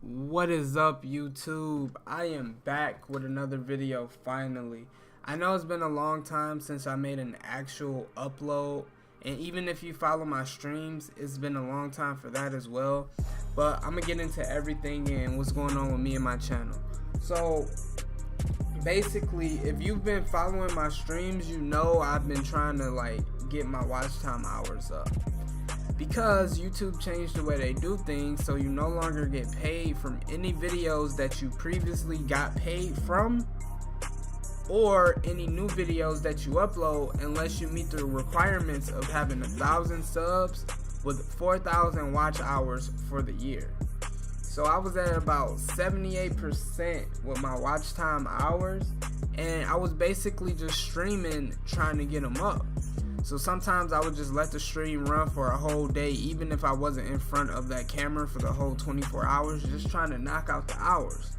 What is up, YouTube? I am back with another video finally. I know it's been a long time since I made an actual upload, and even if you follow my streams, it's been a long time for that as well. But I'm gonna get into everything and what's going on with me and my channel. So basically, if you've been following my streams, you know I've been trying to get my watch time hours up, because YouTube changed the way they do things, so you no longer get paid from any videos that you previously got paid from, or any new videos that you upload, unless you meet the requirements of having 1,000 subs with 4,000 watch hours for the year. So I was at about 78% with my watch time hours, and I was basically just streaming trying to get them up. So sometimes I would just let the stream run for a whole day, even if I wasn't in front of that camera for the whole 24 hours, just trying to knock out the hours.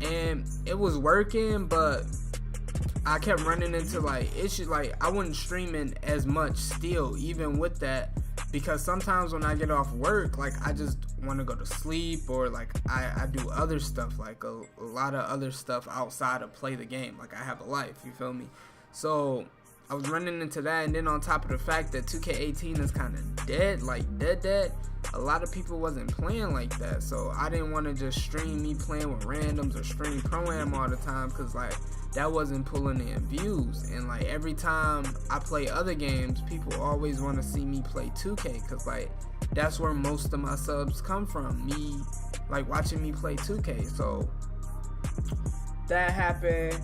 And it was working, but I kept running into issues. I wasn't streaming as much still, even with that, because sometimes when I get off work, I just want to go to sleep, or I do other stuff, a lot of other stuff outside of play the game. I have a life, you feel me? So I was running into that, and then on top of the fact that 2K18 is kind of dead, dead, a lot of people wasn't playing like that, so I didn't want to just stream me playing with randoms or stream Pro-Am all the time, because that wasn't pulling in views. And every time I play other games, people always want to see me play 2K, because that's where most of my subs come from, me watching me play 2K. So that happened,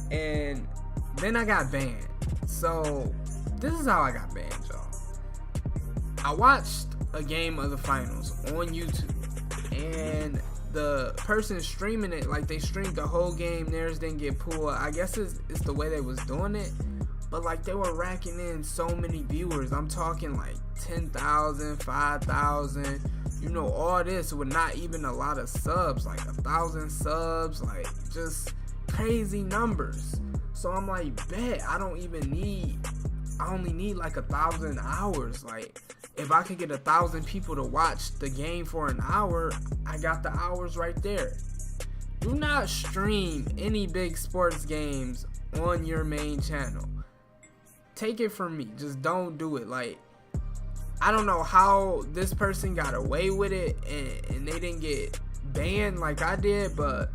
and then I got banned. So this is how I got banned, y'all. I watched a game of the finals on YouTube, and the person streaming it, they streamed the whole game, theirs didn't get pulled. I guess it's the way they was doing it, but they were racking in so many viewers. I'm talking 10,000, 5,000, all this with not even a lot of subs, 1,000 subs, just crazy numbers. So I'm bet I only need 1,000 hours. If I could get 1,000 people to watch the game for an hour, I got the hours right there. Do not stream any big sports games on your main channel. Take it from me, just don't do it. I don't know how this person got away with it and they didn't get banned like I did, but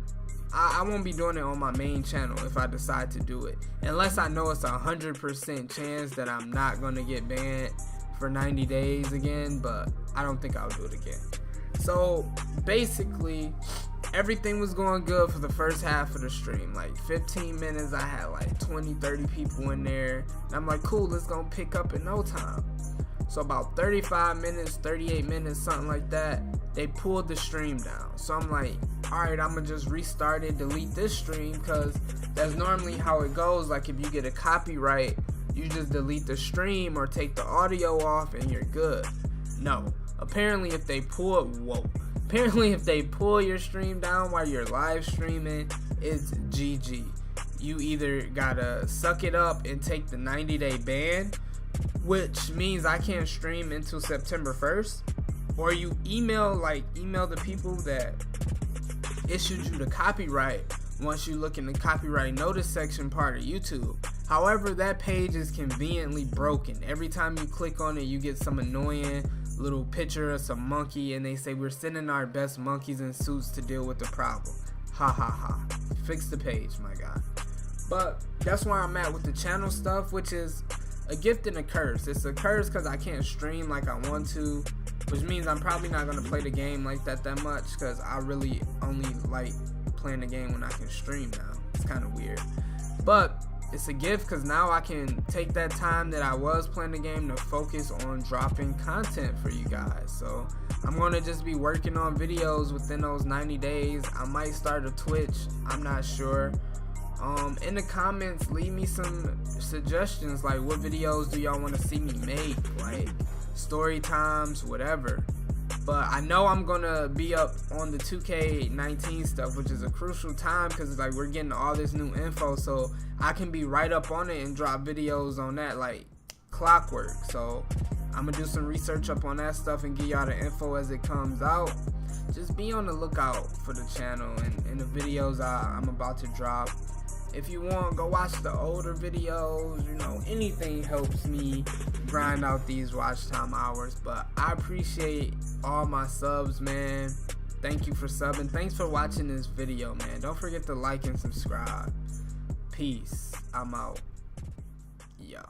I won't be doing it on my main channel if I decide to do it, unless I know it's 100% chance that I'm not gonna get banned for 90 days again, but I don't think I'll do it again. So basically, everything was going good for the first half of the stream. 15 minutes, I had 20, 30 people in there, and I'm cool, it's gonna pick up in no time. So about 35 minutes, 38 minutes, something like that, they pulled the stream down. So I'm alright, I'm gonna just restart it, delete this stream, because that's normally how it goes. If you get a copyright, you just delete the stream or take the audio off and you're good. No, apparently if they pull your stream down while you're live streaming, it's GG. You either gotta suck it up and take the 90-day ban, which means I can't stream until September 1st, or you email the people that issued you the copyright once you look in the copyright notice section part of YouTube. However, that page is conveniently broken. Every time you click on it, you get some annoying little picture of some monkey, and they say, "We're sending our best monkeys in suits to deal with the problem." Ha ha ha. Fix the page, my guy. But that's where I'm at with the channel stuff, which is a gift and a curse. It's a curse because I can't stream like I want to, which means I'm probably not going to play the game that much, because I really only like playing the game when I can stream now. It's kind of weird. But it's a gift because now I can take that time that I was playing the game to focus on dropping content for you guys. So I'm going to just be working on videos within those 90 days. I might start a Twitch. I'm not sure. In the comments, leave me some suggestions, what videos do y'all want to see me make, story times, whatever. But I know I'm gonna be up on the 2K19 stuff, which is a crucial time, because we're getting all this new info, so I can be right up on it and drop videos on that clockwork. So I'm gonna do some research up on that stuff and give y'all the info as it comes out. just be on the lookout for the channel and the videos I'm about to drop. If you want, go watch the older videos. You know, anything helps me grind out these watch time hours. But I appreciate all my subs, man. Thank you for subbing. Thanks for watching this video, man. Don't forget to like and subscribe. Peace. I'm out. Yeah.